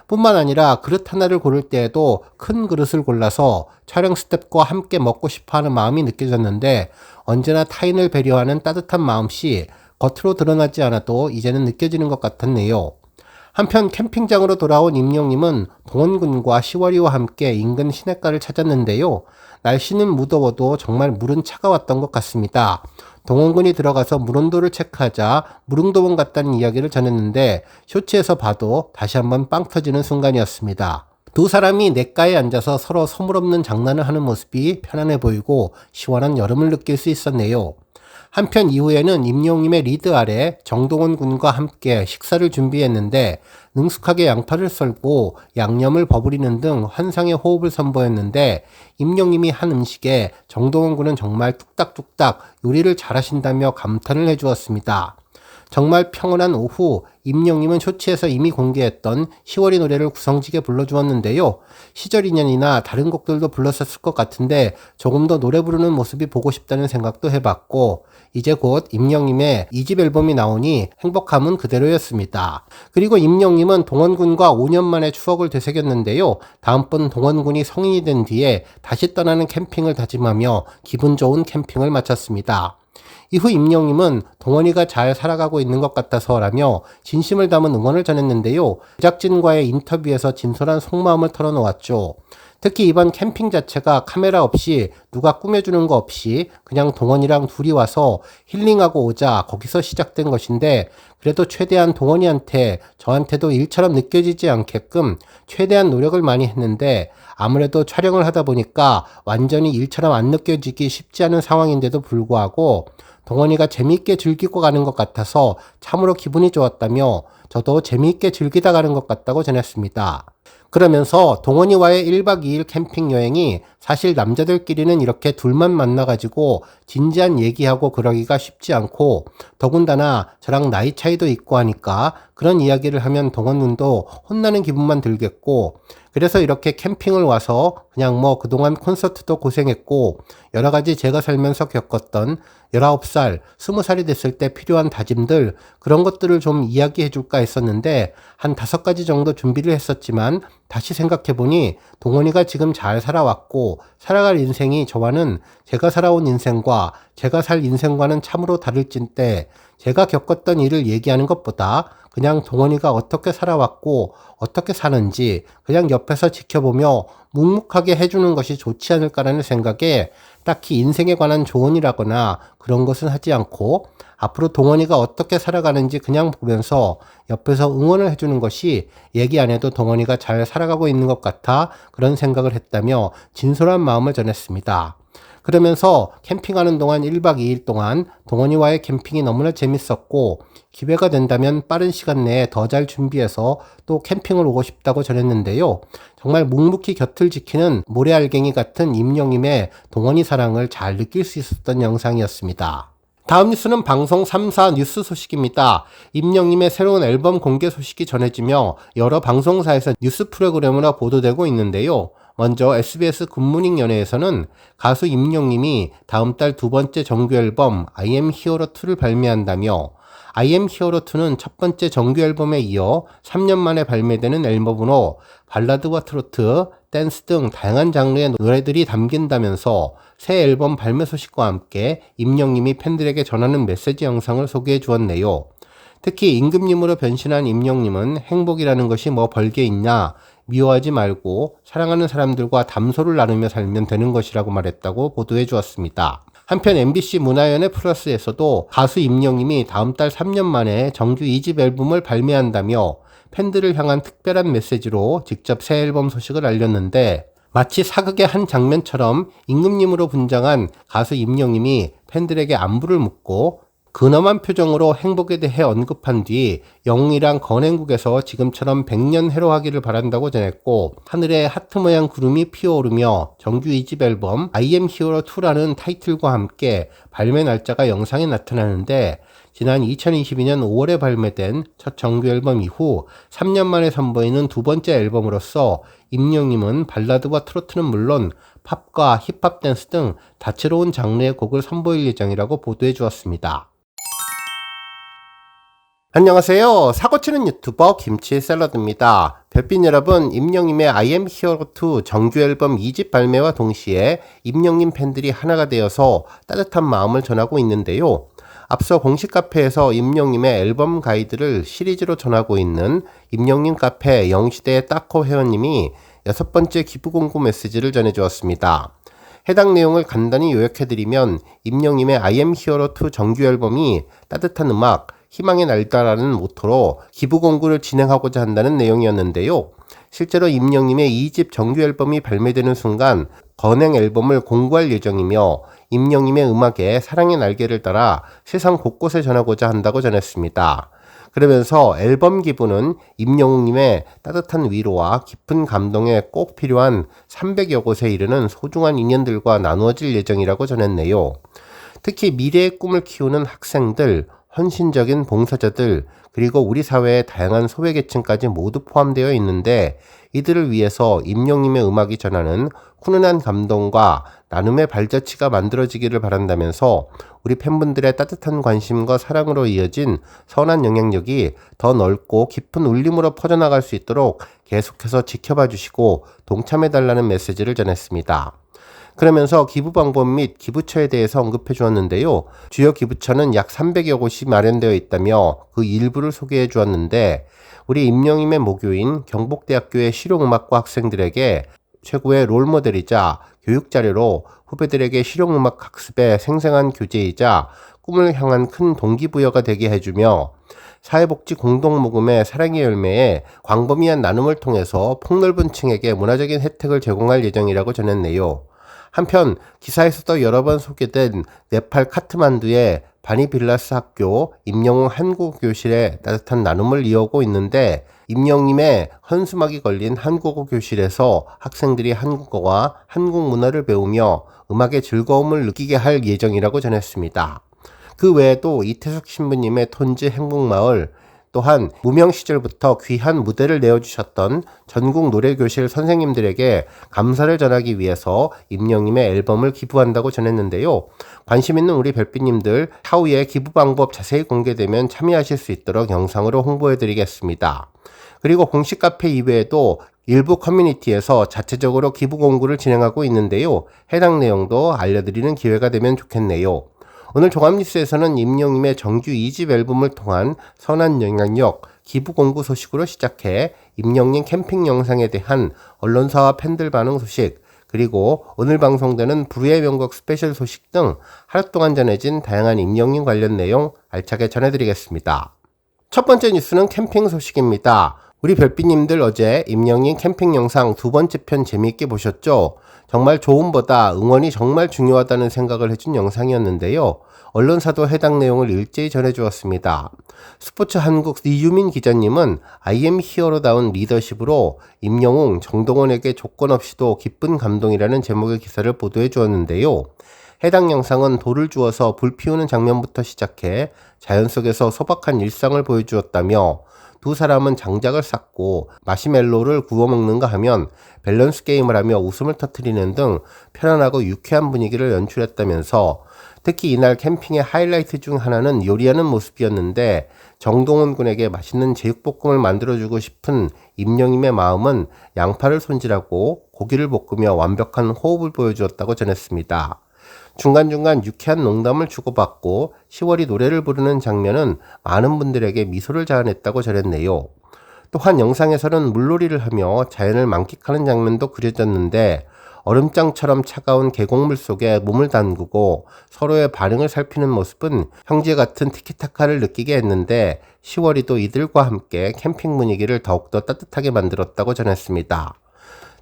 뿐만 아니라 그릇 하나를 고를 때에도 큰 그릇을 골라서 촬영 스태프와 함께 먹고 싶어하는 마음이 느껴졌는데 언제나 타인을 배려하는 따뜻한 마음씨 겉으로 드러나지 않아도 이제는 느껴지는 것 같았네요. 한편 캠핑장으로 돌아온 임영님은 동원군과 시월이와 함께 인근 시냇가를 찾았는데요. 날씨는 무더워도 정말 물은 차가웠던 것 같습니다. 동원군이 들어가서 물온도를 체크하자 무릉도원 같다는 이야기를 전했는데 쇼츠에서 봐도 다시 한번 빵 터지는 순간이었습니다. 두 사람이 냇가에 앉아서 서로 서물없는 장난을 하는 모습이 편안해 보이고 시원한 여름을 느낄 수 있었네요. 한편 이후에는 임영님의 리드 아래 정동원 군과 함께 식사를 준비했는데 능숙하게 양파를 썰고 양념을 버무리는 등 환상의 호흡을 선보였는데 임영님이 한 음식에 정동원 군은 정말 뚝딱뚝딱 요리를 잘하신다며 감탄을 해주었습니다. 정말 평온한 오후 임영님은 쇼츠에서 이미 공개했던 10월이 노래를 구성지게 불러주었는데요. 시절 인연이나 다른 곡들도 불렀었을 것 같은데 조금 더 노래 부르는 모습이 보고 싶다는 생각도 해봤고 이제 곧 임영님의 2집 앨범이 나오니 행복함은 그대로였습니다. 그리고 임영님은 동원군과 5년 만에 추억을 되새겼는데요. 다음번 동원군이 성인이 된 뒤에 다시 떠나는 캠핑을 다짐하며 기분 좋은 캠핑을 마쳤습니다. 이후 임영님은 동원이가 잘 살아가고 있는 것 같아서라며 진심을 담은 응원을 전했는데요. 제작진과의 인터뷰에서 진솔한 속마음을 털어놓았죠. 특히 이번 캠핑 자체가 카메라 없이 누가 꾸며주는 거 없이 그냥 동원이랑 둘이 와서 힐링하고 오자 거기서 시작된 것인데 그래도 최대한 동원이한테 저한테도 일처럼 느껴지지 않게끔 최대한 노력을 많이 했는데 아무래도 촬영을 하다 보니까 완전히 일처럼 안 느껴지기 쉽지 않은 상황인데도 불구하고 동원이가 재미있게 즐기고 가는 것 같아서 참으로 기분이 좋았다며 저도 재미있게 즐기다 가는 것 같다고 전했습니다. 그러면서 동원이와의 1박 2일 캠핑 여행이 사실 남자들끼리는 이렇게 둘만 만나가지고 진지한 얘기하고 그러기가 쉽지 않고 더군다나 저랑 나이 차이도 있고 하니까 그런 이야기를 하면 동원군도 혼나는 기분만 들겠고 그래서 이렇게 캠핑을 와서 그냥 그동안 콘서트도 고생했고 여러 가지 제가 살면서 겪었던 19살, 20살이 됐을 때 필요한 다짐들 그런 것들을 좀 이야기해 줄까 했었는데 한 5가지 정도 준비를 했었지만 다시 생각해보니 동원이가 지금 잘 살아왔고 살아갈 인생이 저와는 제가 살아온 인생과 제가 살 인생과는 참으로 다를진데 제가 겪었던 일을 얘기하는 것보다 그냥 동원이가 어떻게 살아왔고 어떻게 사는지 그냥 옆에서 지켜보며 묵묵하게 해주는 것이 좋지 않을까라는 생각에 딱히 인생에 관한 조언이라거나 그런 것은 하지 않고 앞으로 동원이가 어떻게 살아가는지 그냥 보면서 옆에서 응원을 해주는 것이 얘기 안 해도 동원이가 잘 살아가고 있는 것 같아 그런 생각을 했다며 진솔한 마음을 전했습니다. 그러면서 캠핑하는 동안 1박 2일 동안 동원이와의 캠핑이 너무나 재밌었고 기회가 된다면 빠른 시간 내에 더 잘 준비해서 또 캠핑을 오고 싶다고 전했는데요. 정말 묵묵히 곁을 지키는 모래알갱이 같은 임영님의 동원이 사랑을 잘 느낄 수 있었던 영상이었습니다. 다음 뉴스는 방송 3사 뉴스 소식입니다. 임영님의 새로운 앨범 공개 소식이 전해지며 여러 방송사에서 뉴스 프로그램으로 보도되고 있는데요. 먼저 SBS 굿모닝 연예에서는 가수 임영님이 다음 달 2번째 정규 앨범 I am hero 2를 발매한다며 I am hero 2는 첫 번째 정규 앨범에 이어 3년 만에 발매되는 앨범으로 발라드와 트로트, 댄스 등 다양한 장르의 노래들이 담긴다면서 새 앨범 발매 소식과 함께 임영님이 팬들에게 전하는 메시지 영상을 소개해 주었네요. 특히 임금님으로 변신한 임영님은 행복이라는 것이 뭐 별게 있냐, 미워하지 말고 사랑하는 사람들과 담소를 나누며 살면 되는 것이라고 말했다고 보도해 주었습니다. 한편 MBC 문화연예 플러스에서도 가수 임영님이 다음 달 3년 만에 정규 2집 앨범을 발매한다며 팬들을 향한 특별한 메시지로 직접 새 앨범 소식을 알렸는데, 마치 사극의 한 장면처럼 임금님으로 분장한 가수 임영님이 팬들에게 안부를 묻고 근엄한 표정으로 행복에 대해 언급한 뒤 영웅이랑 건행국에서 지금처럼 100년 해로하기를 바란다고 전했고, 하늘에 하트 모양 구름이 피어오르며 정규 2집 앨범 I am hero 2라는 타이틀과 함께 발매 날짜가 영상에 나타나는데, 지난 2022년 5월에 발매된 첫 정규 앨범 이후 3년 만에 선보이는 두 번째 앨범으로서 임영님은 발라드와 트로트는 물론 팝과 힙합 댄스 등 다채로운 장르의 곡을 선보일 예정이라고 보도해 주었습니다. 안녕하세요. 사고치는 유튜버 김치 샐러드입니다. 별빛 여러분, 임영님의 I am hero 2 정규 앨범 2집 발매와 동시에 임영님 팬들이 하나가 되어서 따뜻한 마음을 전하고 있는데요. 앞서 공식 카페에서 임영님의 앨범 가이드를 시리즈로 전하고 있는 임영님 카페 영시대 따코 회원님이 6번째 기부 공고 메시지를 전해주었습니다. 해당 내용을 간단히 요약해드리면, 임영님의 I am hero 2 정규 앨범이 따뜻한 음악, 희망의 날다라는 모토로 기부 공고를 진행하고자 한다는 내용이었는데요. 실제로 임영님의 2집 정규 앨범이 발매되는 순간 건행 앨범을 공고할 예정이며, 임영님의 음악에 사랑의 날개를 달아 세상 곳곳에 전하고자 한다고 전했습니다. 그러면서 앨범 기부는 임영웅님의 따뜻한 위로와 깊은 감동에 꼭 필요한 300여 곳에 이르는 소중한 인연들과 나누어질 예정이라고 전했네요. 특히 미래의 꿈을 키우는 학생들, 헌신적인 봉사자들, 그리고 우리 사회의 다양한 소외계층까지 모두 포함되어 있는데, 이들을 위해서 임영님의 음악이 전하는 훈훈한 감동과 나눔의 발자취가 만들어지기를 바란다면서 우리 팬분들의 따뜻한 관심과 사랑으로 이어진 선한 영향력이 더 넓고 깊은 울림으로 퍼져나갈 수 있도록 계속해서 지켜봐 주시고 동참해달라는 메시지를 전했습니다. 그러면서 기부 방법 및 기부처에 대해서 언급해 주었는데요. 주요 기부처는 약 300여 곳이 마련되어 있다며 그 일부를 소개해 주었는데, 우리 임영님의 모교인 경복대학교의 실용음악과 학생들에게 최고의 롤모델이자 교육자료로 후배들에게 실용음악 학습의 생생한 교재이자 꿈을 향한 큰 동기부여가 되게 해주며, 사회복지 공동모금의 사랑의 열매에 광범위한 나눔을 통해서 폭넓은 층에게 문화적인 혜택을 제공할 예정이라고 전했네요. 한편 기사에서도 여러 번 소개된 네팔 카트만두의 바니빌라스 학교 임영웅 한국어교실에 따뜻한 나눔을 이어오고 있는데, 임영님의 헌수막이 걸린 한국어 교실에서 학생들이 한국어와 한국 문화를 배우며 음악의 즐거움을 느끼게 할 예정이라고 전했습니다. 그 외에도 이태석 신부님의 톤즈 행복마을, 또한 무명 시절부터 귀한 무대를 내어주셨던 전국 노래교실 선생님들에게 감사를 전하기 위해서 임영님의 앨범을 기부한다고 전했는데요. 관심 있는 우리 별빛님들, 차후에 기부 방법 자세히 공개되면 참여하실 수 있도록 영상으로 홍보해드리겠습니다. 그리고 공식 카페 이외에도 일부 커뮤니티에서 자체적으로 기부 공고를 진행하고 있는데요. 해당 내용도 알려드리는 기회가 되면 좋겠네요. 오늘 종합뉴스에서는 임영님의 정규 2집 앨범을 통한 선한 영향력, 기부 공고 소식으로 시작해 임영님 캠핑 영상에 대한 언론사와 팬들 반응 소식, 그리고 오늘 방송되는 불후의 명곡 스페셜 소식 등 하루 동안 전해진 다양한 임영님 관련 내용 알차게 전해드리겠습니다. 첫 번째 뉴스는 캠핑 소식입니다. 우리 별빛님들 어제 임영님 캠핑 영상 두 번째 편 재미있게 보셨죠? 정말 조음보다 응원이 정말 중요하다는 생각을 해준 영상이었는데요. 언론사도 해당 내용을 일제히 전해주었습니다. 스포츠 한국 이유민 기자님은 I am 히어로다운 리더십으로 임영웅, 정동원에게 조건 없이도 기쁜 감동이라는 제목의 기사를 보도해 주었는데요. 해당 영상은 돌을 주워서 불 피우는 장면부터 시작해 자연 속에서 소박한 일상을 보여주었다며, 두 사람은 장작을 쌓고 마시멜로를 구워 먹는가 하면 밸런스 게임을 하며 웃음을 터뜨리는 등 편안하고 유쾌한 분위기를 연출했다면서, 특히 이날 캠핑의 하이라이트 중 하나는 요리하는 모습이었는데 정동원 군에게 맛있는 제육볶음을 만들어주고 싶은 임영임의 마음은 양파를 손질하고 고기를 볶으며 완벽한 호흡을 보여주었다고 전했습니다. 중간중간 유쾌한 농담을 주고받고 10월이 노래를 부르는 장면은 많은 분들에게 미소를 자아냈다고 전했네요. 또한 영상에서는 물놀이를 하며 자연을 만끽하는 장면도 그려졌는데 얼음장처럼 차가운 계곡물 속에 몸을 담그고 서로의 반응을 살피는 모습은 형제 같은 티키타카를 느끼게 했는데 10월이도 이들과 함께 캠핑 분위기를 더욱더 따뜻하게 만들었다고 전했습니다.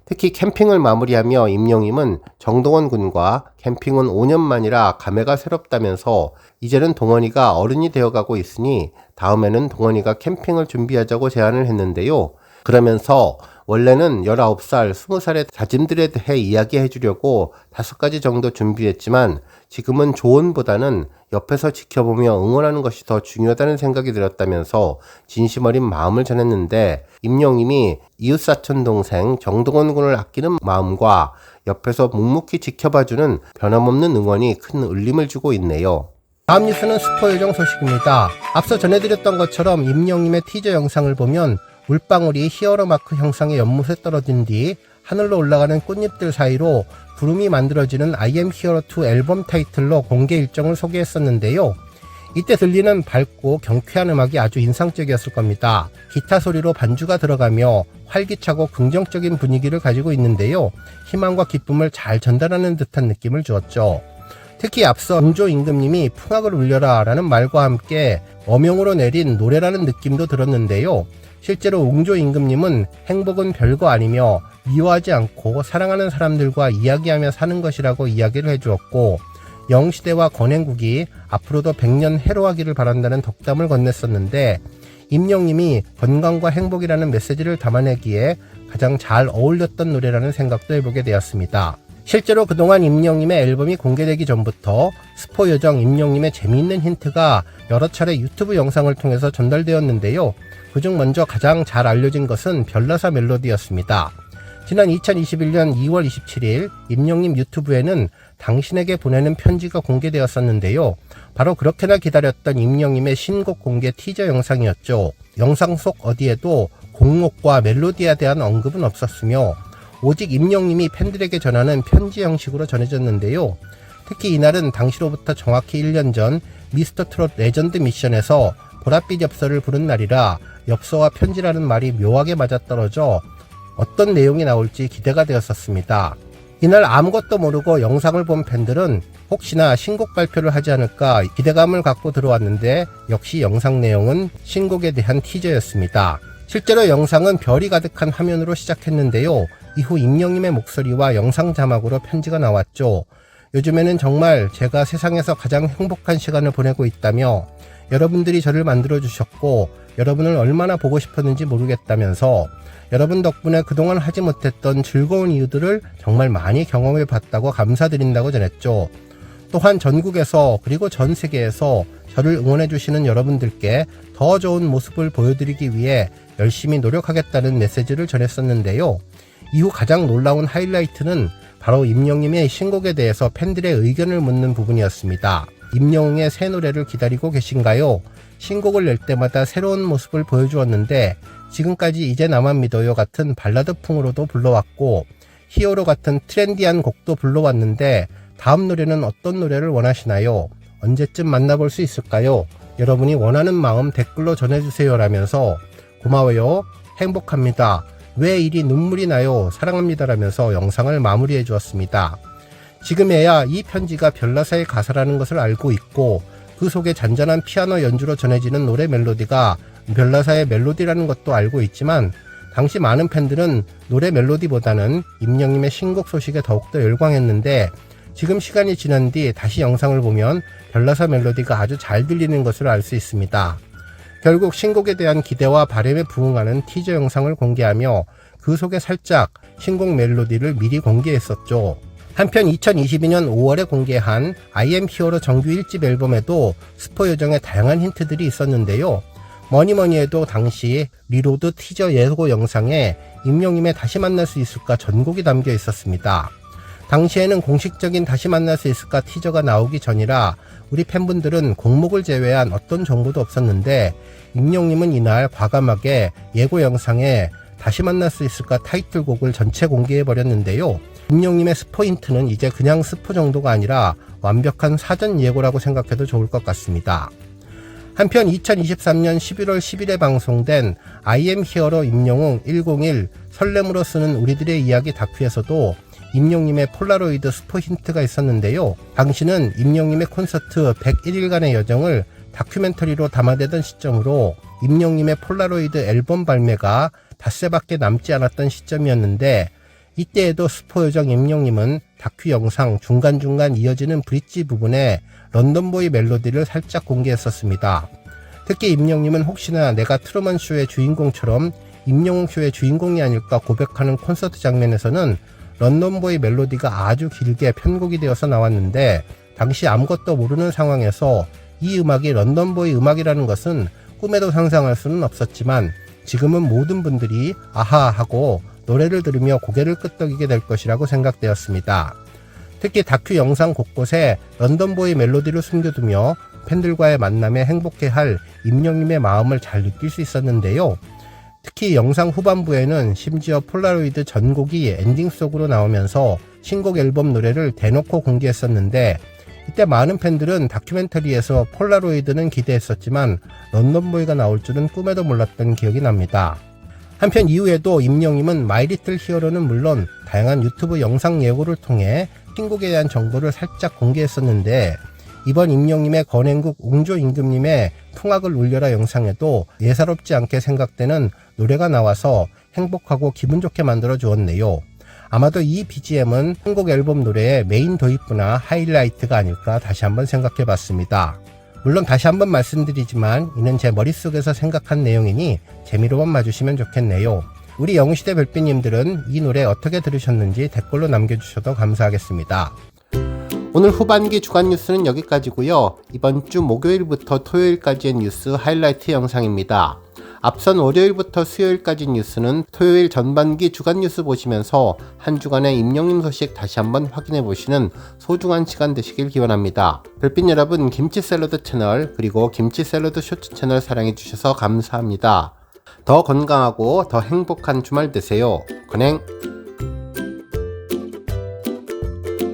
특히 캠핑을 마무리하며 임영임은 정동원 군과 캠핑은 5년 만이라 감회가 새롭다면서 이제는 동원이가 어른이 되어가고 있으니 다음에는 동원이가 캠핑을 준비하자고 제안을 했는데요. 그러면서 원래는 19살, 20살의 다짐들에 대해 이야기해 주려고 5가지 정도 준비했지만 지금은 조언보다는 옆에서 지켜보며 응원하는 것이 더 중요하다는 생각이 들었다면서 진심 어린 마음을 전했는데 임영임이 이웃사촌 동생 정동원 군을 아끼는 마음과 옆에서 묵묵히 지켜봐주는 변함없는 응원이 큰 울림을 주고 있네요. 다음 뉴스는 스포요정 소식입니다. 앞서 전해드렸던 것처럼 임영임의 티저 영상을 보면 물방울이 히어로 마크 형상의 연못에 떨어진 뒤 하늘로 올라가는 꽃잎들 사이로 구름이 만들어지는 I am Hero 2 앨범 타이틀로 공개 일정을 소개했었는데요. 이때 들리는 밝고 경쾌한 음악이 아주 인상적이었을 겁니다. 기타 소리로 반주가 들어가며 활기차고 긍정적인 분위기를 가지고 있는데요. 희망과 기쁨을 잘 전달하는 듯한 느낌을 주었죠. 특히 앞서 웅조 임금님이 풍악을 울려라 라는 말과 함께 어명으로 내린 노래라는 느낌도 들었는데요. 실제로 웅조 임금님은 행복은 별거 아니며 미워하지 않고 사랑하는 사람들과 이야기하며 사는 것이라고 이야기를 해주었고 영시대와 건행국이 앞으로도 100년 해로하기를 바란다는 덕담을 건넸었는데 임영님이 건강과 행복이라는 메시지를 담아내기에 가장 잘 어울렸던 노래라는 생각도 해보게 되었습니다. 실제로 그동안 임영님의 앨범이 공개되기 전부터 스포요정 임영님의 재미있는 힌트가 여러 차례 유튜브 영상을 통해서 전달되었는데요. 그중 먼저 가장 잘 알려진 것은 별나사 멜로디였습니다. 지난 2021년 2월 27일 임영님 유튜브에는 당신에게 보내는 편지가 공개되었었는데요. 바로 그렇게나 기다렸던 임영님의 신곡 공개 티저 영상이었죠. 영상 속 어디에도 곡목과 멜로디에 대한 언급은 없었으며 오직 임영님이 팬들에게 전하는 편지 형식으로 전해졌는데요. 특히 이날은 당시로부터 정확히 1년 전 미스터 트롯 레전드 미션에서 보랏빛 엽서를 부른 날이라 엽서와 편지라는 말이 묘하게 맞아떨어져 어떤 내용이 나올지 기대가 되었었습니다. 이날 아무것도 모르고 영상을 본 팬들은 혹시나 신곡 발표를 하지 않을까 기대감을 갖고 들어왔는데 역시 영상 내용은 신곡에 대한 티저였습니다. 실제로 영상은 별이 가득한 화면으로 시작했는데요. 이후 임영님의 목소리와 영상 자막으로 편지가 나왔죠. 요즘에는 정말 제가 세상에서 가장 행복한 시간을 보내고 있다며 여러분들이 저를 만들어주셨고 여러분을 얼마나 보고 싶었는지 모르겠다면서 여러분 덕분에 그동안 하지 못했던 즐거운 이유들을 정말 많이 경험해 봤다고 감사드린다고 전했죠. 또한 전국에서 그리고 전 세계에서 저를 응원해 주시는 여러분들께 더 좋은 모습을 보여드리기 위해 열심히 노력하겠다는 메시지를 전했었는데요. 이후 가장 놀라운 하이라이트는 바로 임영님의 신곡에 대해서 팬들의 의견을 묻는 부분이었습니다. 임영웅의 새 노래를 기다리고 계신가요? 신곡을 낼 때마다 새로운 모습을 보여주었는데 지금까지 이제 나만 믿어요 같은 발라드풍으로도 불러왔고 히어로 같은 트렌디한 곡도 불러왔는데 다음 노래는 어떤 노래를 원하시나요? 언제쯤 만나볼 수 있을까요? 여러분이 원하는 마음 댓글로 전해주세요 라면서 고마워요. 행복합니다. 왜 이리 눈물이 나요? 사랑합니다 라면서 영상을 마무리해 주었습니다. 지금에야 이 편지가 별나사의 가사라는 것을 알고 있고 그 속에 잔잔한 피아노 연주로 전해지는 노래 멜로디가 별나사의 멜로디라는 것도 알고 있지만 당시 많은 팬들은 노래 멜로디보다는 임영님의 신곡 소식에 더욱더 열광했는데 지금 시간이 지난 뒤 다시 영상을 보면 별나사 멜로디가 아주 잘 들리는 것을 알 수 있습니다. 결국 신곡에 대한 기대와 바람에 부응하는 티저 영상을 공개하며 그 속에 살짝 신곡 멜로디를 미리 공개했었죠. 한편 2022년 5월에 공개한 I am Hero 정규 1집 앨범에도 스포요정의 다양한 힌트들이 있었는데요. 뭐니뭐니 해도 당시 리로드 티저 예고 영상에 임영님의 다시 만날 수 있을까 전곡이 담겨 있었습니다. 당시에는 공식적인 다시 만날 수 있을까 티저가 나오기 전이라 우리 팬분들은 곡목을 제외한 어떤 정보도 없었는데 임영님은 이날 과감하게 예고 영상에 다시 만날 수 있을까 타이틀곡을 전체 공개해버렸는데요. 임영님의 스포 힌트는 이제 그냥 스포 정도가 아니라 완벽한 사전 예고라고 생각해도 좋을 것 같습니다. 한편 2023년 11월 10일에 방송된 I am Here로 임영웅 101 설렘으로 쓰는 우리들의 이야기 다큐에서도 임영님의 폴라로이드 스포 힌트가 있었는데요. 당시는 임영님의 콘서트 101일간의 여정을 다큐멘터리로 담아내던 시점으로 임영님의 폴라로이드 앨범 발매가 닷새밖에 남지 않았던 시점이었는데 이때에도 스포 요정 임영님은 다큐 영상 중간중간 이어지는 브릿지 부분에 런던보이 멜로디를 살짝 공개했었습니다. 특히 임영님은 혹시나 내가 트루먼 쇼의 주인공처럼 임영웅 쇼의 주인공이 아닐까 고백하는 콘서트 장면에서는 런던보이 멜로디가 아주 길게 편곡이 되어서 나왔는데 당시 아무것도 모르는 상황에서 이 음악이 런던보이 음악이라는 것은 꿈에도 상상할 수는 없었지만 지금은 모든 분들이 아하 하고 노래를 들으며 고개를 끄덕이게 될 것이라고 생각되었습니다. 특히 다큐 영상 곳곳에 런던보이 멜로디를 숨겨두며 팬들과의 만남에 행복해할 임영님의 마음을 잘 느낄 수 있었는데요. 특히 영상 후반부에는 심지어 폴라로이드 전곡이 엔딩송으로 나오면서 신곡 앨범 노래를 대놓고 공개했었는데 이때 많은 팬들은 다큐멘터리에서 폴라로이드는 기대했었지만 런던보이가 나올 줄은 꿈에도 몰랐던 기억이 납니다. 한편 이후에도 임영님은 마이 리틀 히어로는 물론 다양한 유튜브 영상 예고를 통해 신곡에 대한 정보를 살짝 공개했었는데 이번 임영님의 건행국 웅조 임금님의 풍악을 울려라 영상에도 예사롭지 않게 생각되는 노래가 나와서 행복하고 기분 좋게 만들어 주었네요. 아마도 이 BGM은 한국 앨범 노래의 메인 도입부나 하이라이트가 아닐까 다시 한번 생각해 봤습니다. 물론 다시 한번 말씀드리지만 이는 제 머릿속에서 생각한 내용이니 재미로만 봐주시면 좋겠네요. 우리 영웅시대 별빛님들은 이 노래 어떻게 들으셨는지 댓글로 남겨주셔도 감사하겠습니다. 오늘 후반기 주간 뉴스는 여기까지고요. 이번 주 목요일부터 토요일까지의 뉴스 하이라이트 영상입니다. 앞선 월요일부터 수요일까지 뉴스는 토요일 전반기 주간 뉴스 보시면서 한 주간의 임영님 소식 다시 한번 확인해 보시는 소중한 시간 되시길 기원합니다. 별빛 여러분, 김치 샐러드 채널 그리고 김치 샐러드 쇼츠 채널 사랑해 주셔서 감사합니다. 더 건강하고 더 행복한 주말 되세요. 건행!